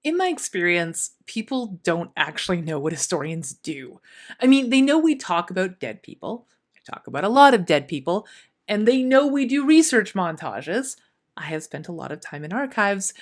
In my experience, people don't actually know what historians do. I mean, they know we talk about dead people. I talk about a lot of dead people, and they know we do research montages. I have spent a lot of time in archives,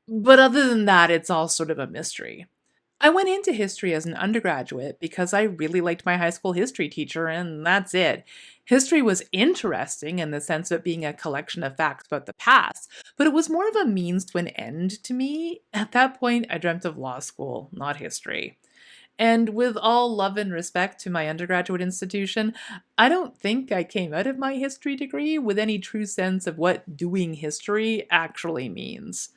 but other than that, it's all sort of a mystery. I went into history as an undergraduate because I really liked my high school history teacher, and that's it. History was interesting in the sense of it being a collection of facts about the past, but it was more of a means to an end to me. At that point, I dreamt of law school, not history. And with all love and respect to my undergraduate institution, I don't think I came out of my history degree with any true sense of what doing history actually means.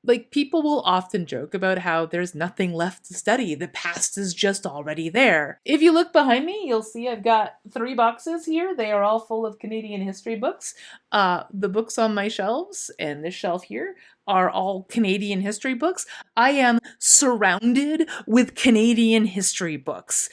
Like, people will often joke about how there's nothing left to study, the past is just already there. If you look behind me, you'll see I've got 3 boxes here. They are all full of Canadian history books. The books on my shelves and this shelf here are all Canadian history books. I am surrounded with Canadian history books.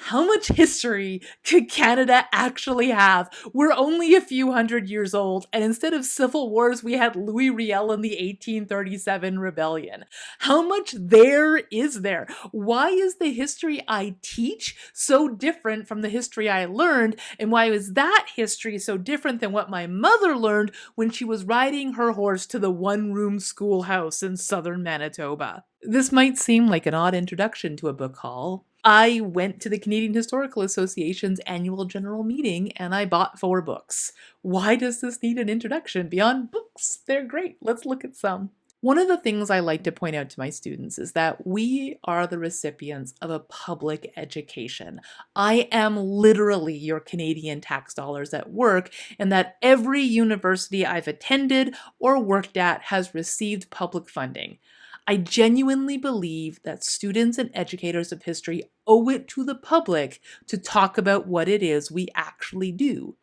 How much history could Canada actually have? We're only a few hundred years old, and instead of civil wars, we had Louis Riel and the 1837 rebellion. How much there is there? Why is the history I teach so different from the history I learned? And why is that history so different than what my mother learned when she was riding her horse to the one-room schoolhouse in southern Manitoba? This might seem like an odd introduction to a book haul. I went to the Canadian Historical Association's annual general meeting and I bought 4 books. Why does this need an introduction beyond books? They're great. Let's look at some. One of the things I like to point out to my students is that we are the recipients of a public education. I am literally your Canadian tax dollars at work, and that every university I've attended or worked at has received public funding. I genuinely believe that students and educators of history owe it to the public to talk about what it is we actually do.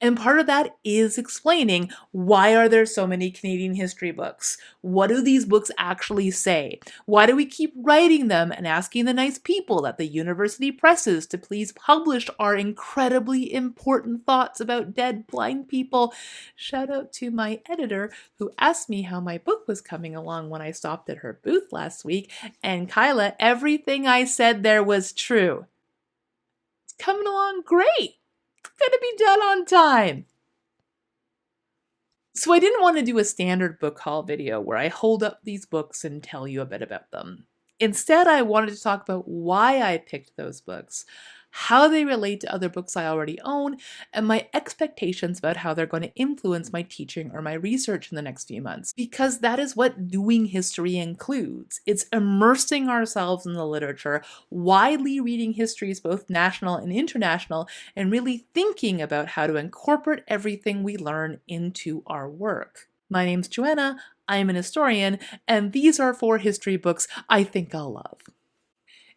And part of that is explaining, why are there so many Canadian history books? What do these books actually say? Why do we keep writing them and asking the nice people at the university presses to please publish our incredibly important thoughts about dead blind people? Shout out to my editor who asked me how my book was coming along when I stopped at her booth last week. And Kyla, everything I said there was true. It's coming along great. Gonna be done on time. So I didn't want to do a standard book haul video where I hold up these books and tell you a bit about them. Instead, I wanted to talk about why I picked those books, how they relate to other books I already own, and my expectations about how they're going to influence my teaching or my research in the next few months. Because that is what doing history includes. It's immersing ourselves in the literature, widely reading histories, both national and international, and really thinking about how to incorporate everything we learn into our work. My name's Joanna, I'm an historian, and these are 4 history books I think I'll love.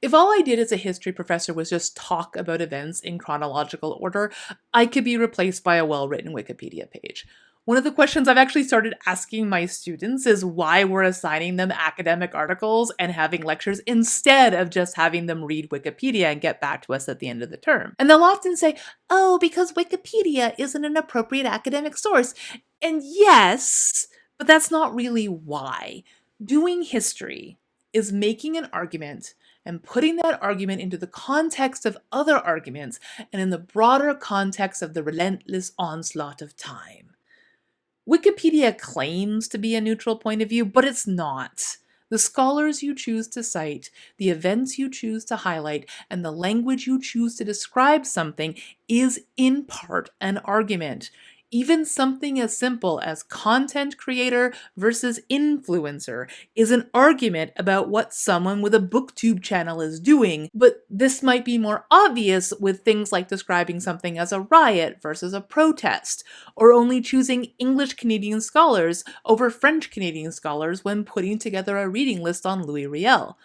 If all I did as a history professor was just talk about events in chronological order, I could be replaced by a well-written Wikipedia page. One of the questions I've actually started asking my students is why we're assigning them academic articles and having lectures instead of just having them read Wikipedia and get back to us at the end of the term. And they'll often say, oh, because Wikipedia isn't an appropriate academic source. And yes, but that's not really why. Doing history is making an argument and putting that argument into the context of other arguments and in the broader context of the relentless onslaught of time. Wikipedia claims to be a neutral point of view, but it's not. The scholars you choose to cite, the events you choose to highlight, and the language you choose to describe something is in part an argument. Even something as simple as content creator versus influencer is an argument about what someone with a booktube channel is doing, but this might be more obvious with things like describing something as a riot versus a protest, or only choosing English Canadian scholars over French Canadian scholars when putting together a reading list on Louis Riel.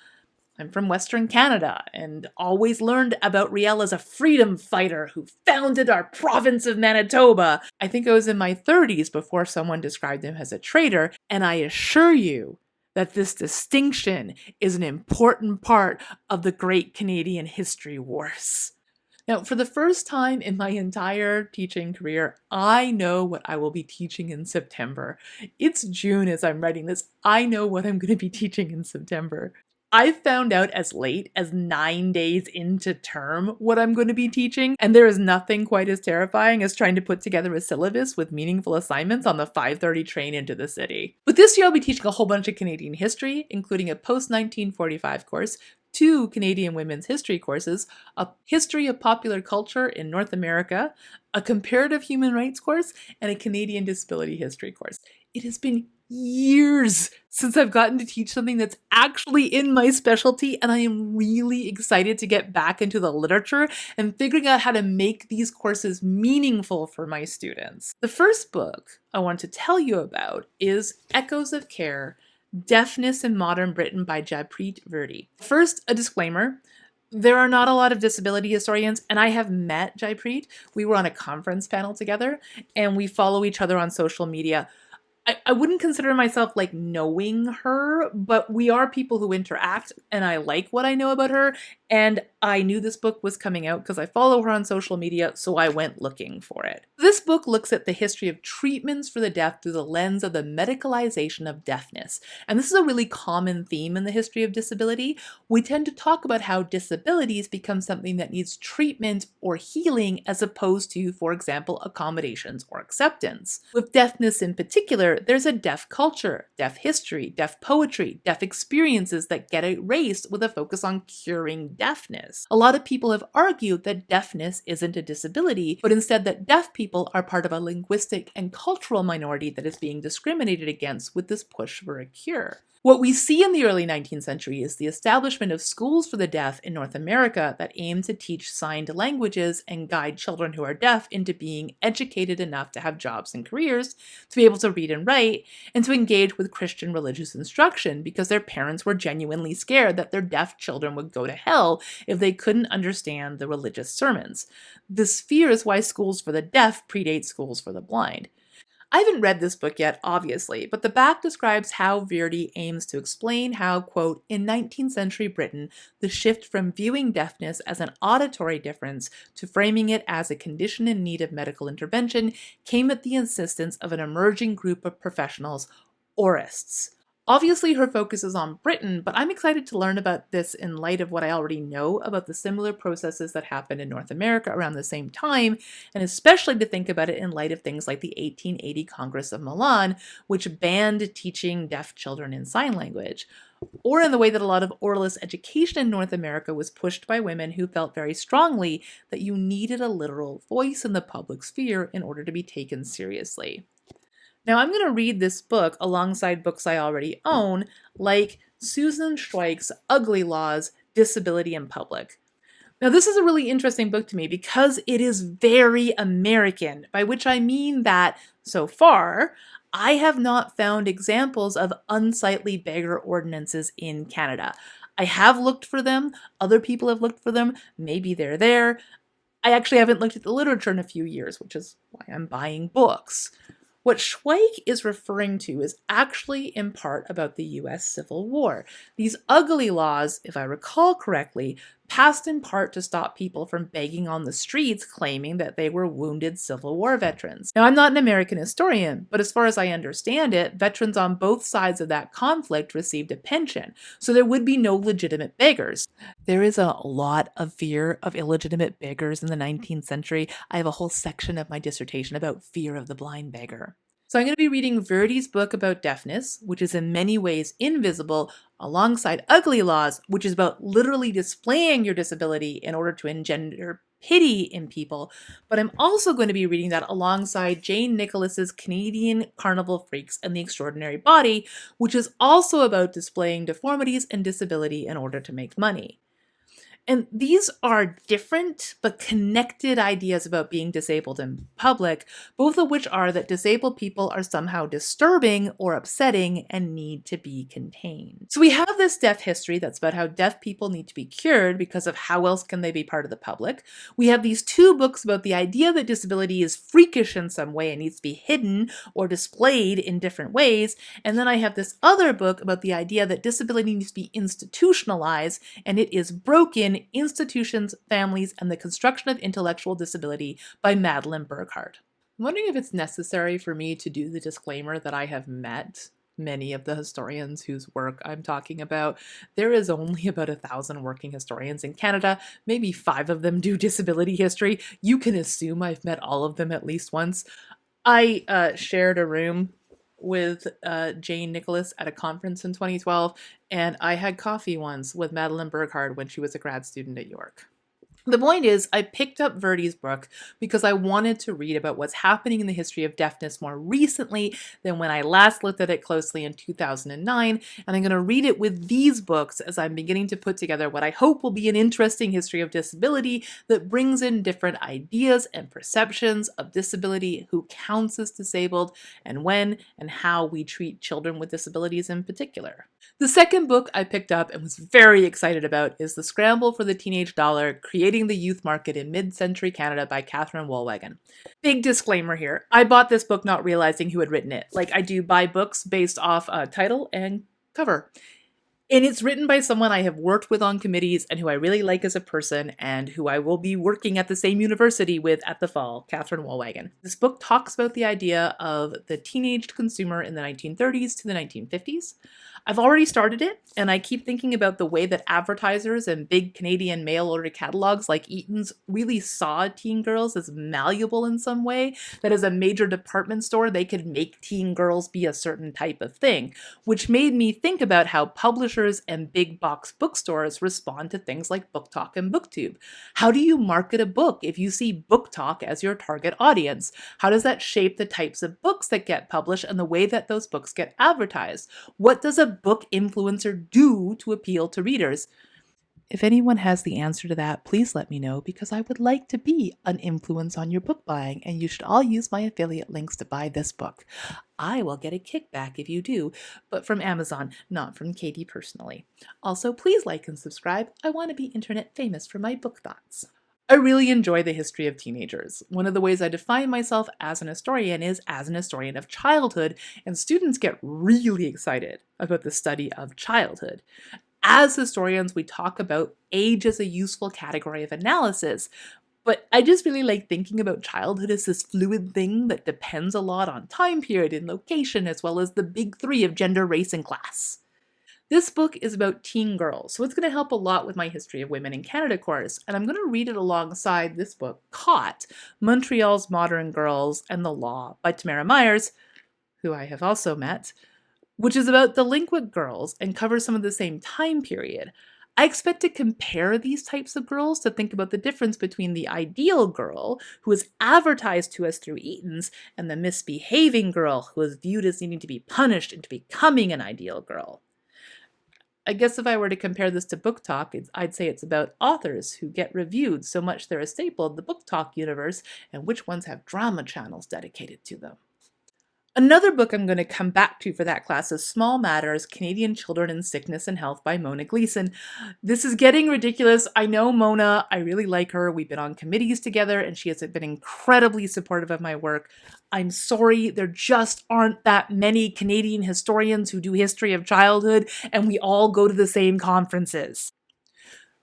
I'm from Western Canada and always learned about Riel as a freedom fighter who founded our province of Manitoba. I think I was in my 30s before someone described him as a traitor, and I assure you that this distinction is an important part of the Great Canadian History Wars. Now, for the first time in my entire teaching career, I know what I will be teaching in September. It's June as I'm writing this. I know what I'm going to be teaching in September. I found out as late as 9 days into term what I'm going to be teaching, and there is nothing quite as terrifying as trying to put together a syllabus with meaningful assignments on the 5:30 train into the city. But this year I'll be teaching a whole bunch of Canadian history, including a post-1945 course, two Canadian women's history courses, a history of popular culture in North America, a comparative human rights course, and a Canadian disability history course. It has been years since I've gotten to teach something that's actually in my specialty, and I am really excited to get back into the literature and figuring out how to make these courses meaningful for my students. The first book I want to tell you about is Echoes of Care: Deafness in Modern Britain by Japreet Verdi. First, a disclaimer. There are not a lot of disability historians, and I have met Japreet. We were on a conference panel together, and we follow each other on social media. I wouldn't consider myself like knowing her, but we are people who interact, and I like what I know about her. And I knew this book was coming out because I follow her on social media, so I went looking for it. This book looks at the history of treatments for the deaf through the lens of the medicalization of deafness. And this is a really common theme in the history of disability. We tend to talk about how disabilities become something that needs treatment or healing as opposed to, for example, accommodations or acceptance. With deafness in particular, there's a deaf culture, deaf history, deaf poetry, deaf experiences that get erased with a focus on curing deafness. A lot of people have argued that deafness isn't a disability, but instead that deaf people are part of a linguistic and cultural minority that is being discriminated against with this push for a cure. What we see in the early 19th century is the establishment of schools for the deaf in North America that aim to teach signed languages and guide children who are deaf into being educated enough to have jobs and careers, to be able to read and write, and to engage with Christian religious instruction because their parents were genuinely scared that their deaf children would go to hell if they couldn't understand the religious sermons. This fear is why schools for the deaf predate schools for the blind. I haven't read this book yet, obviously, but the back describes how Verdi aims to explain how, quote, in 19th century Britain, the shift from viewing deafness as an auditory difference to framing it as a condition in need of medical intervention came at the insistence of an emerging group of professionals, aurists. Obviously, her focus is on Britain, but I'm excited to learn about this in light of what I already know about the similar processes that happened in North America around the same time, and especially to think about it in light of things like the 1880 Congress of Milan, which banned teaching deaf children in sign language, or in the way that a lot of oralist education in North America was pushed by women who felt very strongly that you needed a literal voice in the public sphere in order to be taken seriously. Now, I'm going to read this book alongside books I already own, like Susan Schweik's Ugly Laws, Disability in Public. Now, this is a really interesting book to me because it is very American, by which I mean that, so far, I have not found examples of unsightly beggar ordinances in Canada. I have looked for them, other people have looked for them, maybe they're there. I actually haven't looked at the literature in a few years, which is why I'm buying books. What Schweik is referring to is actually in part about the US Civil War. These ugly laws, if I recall correctly, passed in part to stop people from begging on the streets claiming that they were wounded Civil War veterans. Now, I'm not an American historian, but as far as I understand it, veterans on both sides of that conflict received a pension, so there would be no legitimate beggars. There is a lot of fear of illegitimate beggars in the 19th century. I have a whole section of my dissertation about fear of the blind beggar. So I'm going to be reading Verdi's book about deafness, which is in many ways invisible, alongside Ugly Laws, which is about literally displaying your disability in order to engender pity in people. But I'm also going to be reading that alongside Jane Nicholas's Canadian Carnival Freaks and the Extraordinary Body, which is also about displaying deformities and disability in order to make money. And these are different but connected ideas about being disabled in public, both of which are that disabled people are somehow disturbing or upsetting and need to be contained. So we have this deaf history that's about how deaf people need to be cured because of how else can they be part of the public. We have these two books about the idea that disability is freakish in some way and needs to be hidden or displayed in different ways. And then I have this other book about the idea that disability needs to be institutionalized and it is broken Women, Institutions, Families, and the Construction of Intellectual Disability by Madeline Burghardt. I'm wondering if it's necessary for me to do the disclaimer that I have met many of the historians whose work I'm talking about. There is only about 1,000 working historians in Canada. Maybe 5 of them do disability history. You can assume I've met all of them at least once. I shared a room with Jane Nicholas at a conference in 2012, and I had coffee once with Madeline Burghardt when she was a grad student at York. The point is, I picked up Verdi's book because I wanted to read about what's happening in the history of deafness more recently than when I last looked at it closely in 2009, and I'm going to read it with these books as I'm beginning to put together what I hope will be an interesting history of disability that brings in different ideas and perceptions of disability, who counts as disabled, and when and how we treat children with disabilities in particular. The second book I picked up and was very excited about is The Scramble for the Teenage Dollar, Creating the Youth Market in Mid-Century Canada by Catherine Woolwagon. Big disclaimer here. I bought this book not realizing who had written it. Like I do buy books based off title and cover. And it's written by someone I have worked with on committees and who I really like as a person and who I will be working at the same university with at the fall, Catherine Woolwagon. This book talks about the idea of the teenaged consumer in the 1930s to the 1950s. I've already started it, and I keep thinking about the way that advertisers and big Canadian mail-order catalogs like Eaton's really saw teen girls as malleable in some way, that as a major department store they could make teen girls be a certain type of thing, which made me think about how publishers and big box bookstores respond to things like Book Talk and BookTube. How do you market a book if you see Book Talk as your target audience? How does that shape the types of books that get published and the way that those books get advertised? What does a book influencer do to appeal to readers? If anyone has the answer to that, please let me know, because I would like to be an influence on your book buying, and you should all use my affiliate links to buy this book. I will get a kickback if you do, but from Amazon, not from Katie personally. Also, please like and subscribe. I want to be internet famous for my book thoughts. I really enjoy the history of teenagers. One of the ways I define myself as an historian is as an historian of childhood, and students get really excited about the study of childhood. As historians, we talk about age as a useful category of analysis, but I just really like thinking about childhood as this fluid thing that depends a lot on time period and location, as well as the big 3 of gender, race, and class. This book is about teen girls, so it's going to help a lot with my History of Women in Canada course, and I'm going to read it alongside this book, Caught, Montreal's Modern Girls and the Law by Tamara Myers, who I have also met, which is about delinquent girls and covers some of the same time period. I expect to compare these types of girls to think about the difference between the ideal girl, who is advertised to us through Eaton's, and the misbehaving girl, who is viewed as needing to be punished into becoming an ideal girl. I guess if I were to compare this to Book Talk, I'd say it's about authors who get reviewed so much they're a staple of the Book Talk universe, and which ones have drama channels dedicated to them. Another book I'm going to come back to for that class is Small Matters, Canadian Children in Sickness and Health by Mona Gleason. This is getting ridiculous. I know Mona. I really like her. We've been on committees together, and she has been incredibly supportive of my work. I'm sorry, there just aren't that many Canadian historians who do history of childhood, and we all go to the same conferences.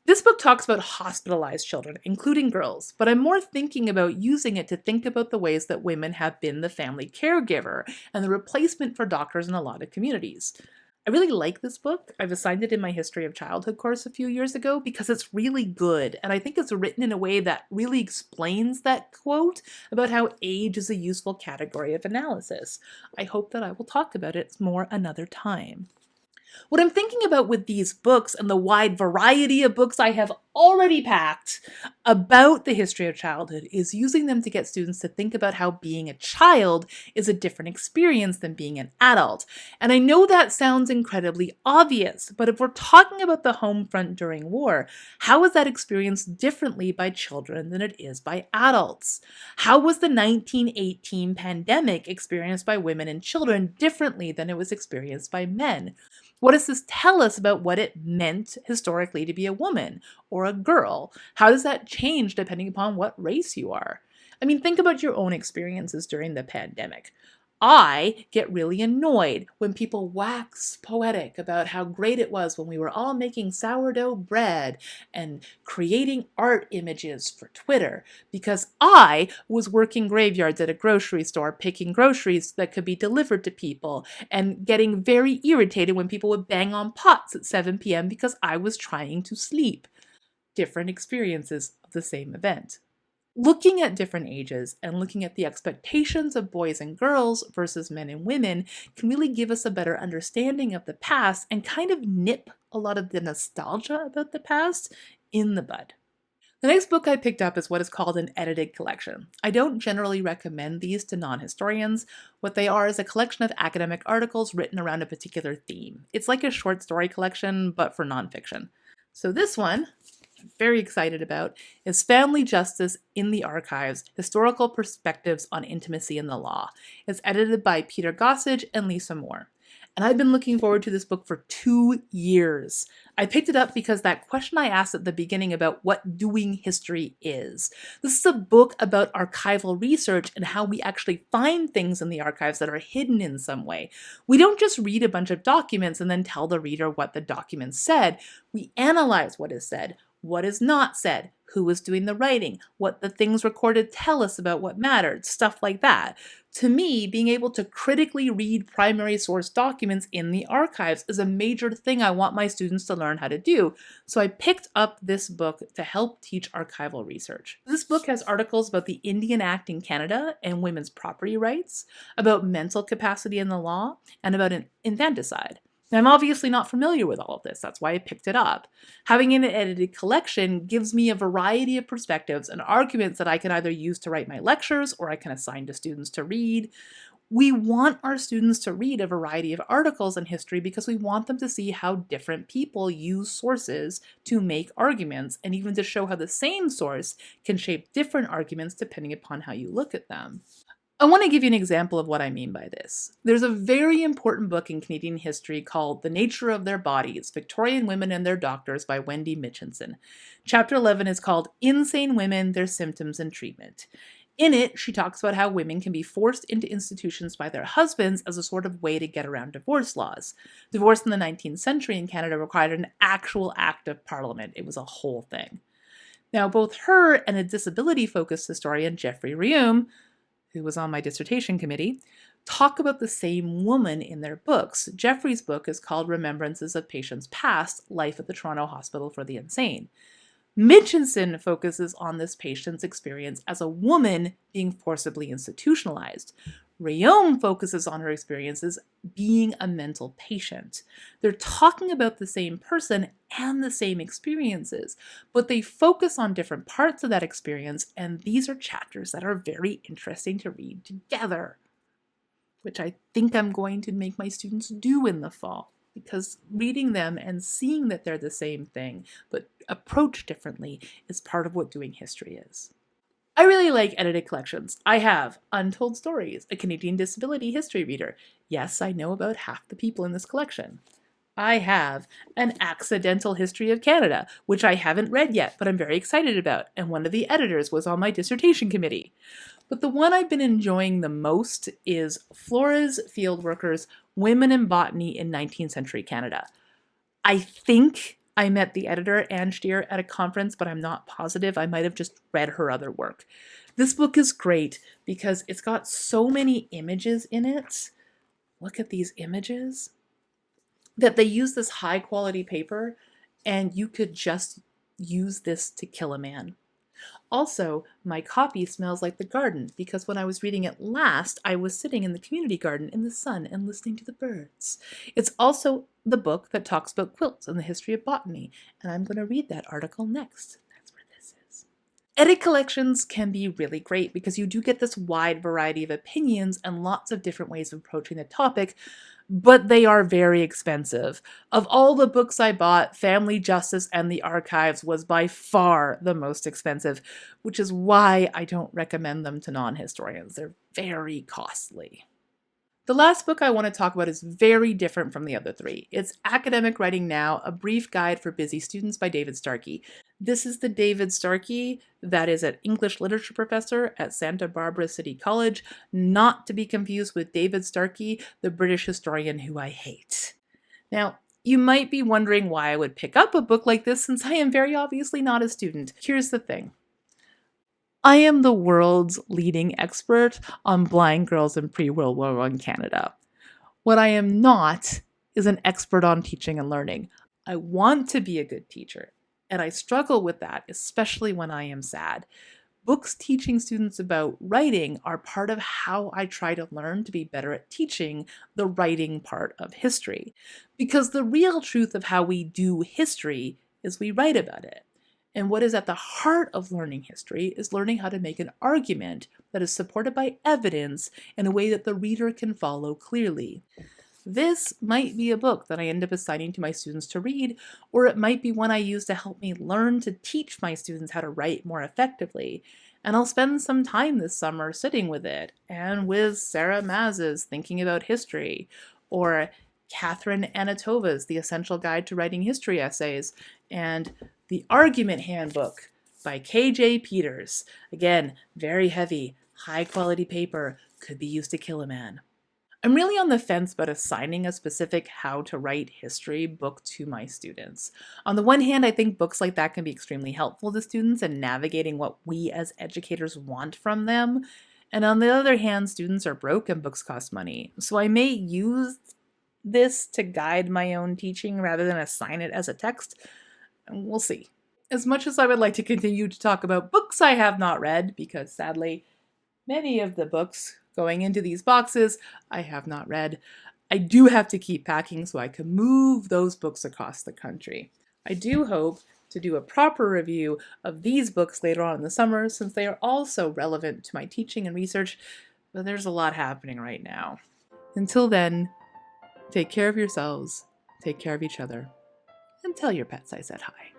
This book talks about hospitalized children, including girls, but I'm more thinking about using it to think about the ways that women have been the family caregiver and the replacement for doctors in a lot of communities. I really like this book. I've assigned it in my History of Childhood course a few years ago because it's really good, and I think it's written in a way that really explains that quote about how age is a useful category of analysis. I hope that I will talk about it more another time. What I'm thinking about with these books and the wide variety of books I have already packed about the history of childhood is using them to get students to think about how being a child is a different experience than being an adult. And I know that sounds incredibly obvious, but if we're talking about the home front during war, how is that experienced differently by children than it is by adults? How was the 1918 pandemic experienced by women and children differently than it was experienced by men? What does this tell us about what it meant historically to be a woman or a girl? How does that change depending upon what race you are? I mean, think about your own experiences during the pandemic. I get really annoyed when people wax poetic about how great it was when we were all making sourdough bread and creating art images for Twitter, because I was working graveyards at a grocery store picking groceries that could be delivered to people and getting very irritated when people would bang on pots at 7 p.m. because I was trying to sleep. Different experiences of the same event. Looking at different ages and looking at the expectations of boys and girls versus men and women can really give us a better understanding of the past and kind of nip a lot of the nostalgia about the past in the bud. The next book I picked up is what is called an edited collection. I don't generally recommend these to non-historians. What they are is a collection of academic articles written around a particular theme. It's like a short story collection, but for nonfiction. So this one, I'm very excited about, is Family Justice in the Archives, Historical Perspectives on Intimacy in the Law. It's edited by Peter Gossage and Lisa Moore. And I've been looking forward to this book for 2 years. I picked it up because that question I asked at the beginning about what doing history is. This is a book about archival research and how we actually find things in the archives that are hidden in some way. We don't just read a bunch of documents and then tell the reader what the documents said. We analyze what is said, what is not said, who is doing the writing, what the things recorded tell us about what mattered, stuff like that. To me, being able to critically read primary source documents in the archives is a major thing I want my students to learn how to do. So I picked up this book to help teach archival research. This book has articles about the Indian Act in Canada and women's property rights, about mental capacity in the law, and about infanticide. Now, I'm obviously not familiar with all of this, that's why I picked it up. Having an edited collection gives me a variety of perspectives and arguments that I can either use to write my lectures or I can assign to students to read. We want our students to read a variety of articles in history because we want them to see how different people use sources to make arguments, and even to show how the same source can shape different arguments depending upon how you look at them. I want to give you an example of what I mean by this. There's a very important book in Canadian history called The Nature of Their Bodies, Victorian Women and Their Doctors by Wendy Mitchinson. Chapter 11 is called Insane Women, Their Symptoms and Treatment. In it, she talks about how women can be forced into institutions by their husbands as a sort of way to get around divorce laws. Divorce in the 19th century in Canada required an actual act of parliament. It was a whole thing. Now, both her and a disability-focused historian, Jeffrey Reume, who was on my dissertation committee, talk about the same woman in their books. Jeffrey's book is called Remembrances of Patients Past, Life at the Toronto Hospital for the Insane. Mitchinson focuses on this patient's experience as a woman being forcibly institutionalized. Reume focuses on her experiences being a mental patient. They're talking about the same person and the same experiences, but they focus on different parts of that experience, and these are chapters that are very interesting to read together, which I think I'm going to make my students do in the fall, because reading them and seeing that they're the same thing, but approached differently, is part of what doing history is. I really like edited collections. I have Untold Stories, a Canadian disability history reader. Yes, I know about half the people in this collection. I have An Accidental History of Canada, which I haven't read yet, but I'm very excited about, and one of the editors was on my dissertation committee. But the one I've been enjoying the most is Flores Fieldworkers, Women in Botany in 19th Century Canada. I think I met the editor, Anne Stier, at a conference, but I'm not positive. I might have just read her other work. This book is great because it's got so many images in it. Look at these images. That they use this high quality paper, and you could just use this to kill a man. Also, my copy smells like the garden because when I was reading it last, I was sitting in the community garden in the sun and listening to the birds. It's also the book that talks about quilts and the history of botany, and I'm going to read that article next. That's where this is. Edit collections can be really great because you do get this wide variety of opinions and lots of different ways of approaching the topic, but they are very expensive. Of all the books I bought, Family Justice and the Archives was by far the most expensive, which is why I don't recommend them to non-historians. They're very costly. The last book I want to talk about is very different from the other three. It's Academic Writing Now, A Brief Guide for Busy Students by David Starkey. This is the David Starkey that is an English literature professor at Santa Barbara City College, not to be confused with David Starkey, the British historian who I hate. Now, you might be wondering why I would pick up a book like this since I am very obviously not a student. Here's the thing. I am the world's leading expert on blind girls in pre-World War I Canada. What I am not is an expert on teaching and learning. I want to be a good teacher, and I struggle with that, especially when I am sad. Books teaching students about writing are part of how I try to learn to be better at teaching the writing part of history. Because the real truth of how we do history is we write about it. And what is at the heart of learning history is learning how to make an argument that is supported by evidence in a way that the reader can follow clearly. This might be a book that I end up assigning to my students to read, or it might be one I use to help me learn to teach my students how to write more effectively. And I'll spend some time this summer sitting with it, and with Sarah Maz's Thinking About History, or Catherine Anatova's The Essential Guide to Writing History Essays, and The Argument Handbook by K.J. Peters. Again, very heavy, high-quality paper, could be used to kill a man. I'm really on the fence about assigning a specific how to write history book to my students. On the one hand, I think books like that can be extremely helpful to students in navigating what we as educators want from them. And on the other hand, students are broke and books cost money. So I may use this to guide my own teaching rather than assign it as a text. And we'll see. As much as I would like to continue to talk about books I have not read, because sadly, many of the books going into these boxes I have not read, I do have to keep packing so I can move those books across the country. I do hope to do a proper review of these books later on in the summer since they are also relevant to my teaching and research, but there's a lot happening right now. Until then, take care of yourselves, take care of each other, and tell your pets I said hi.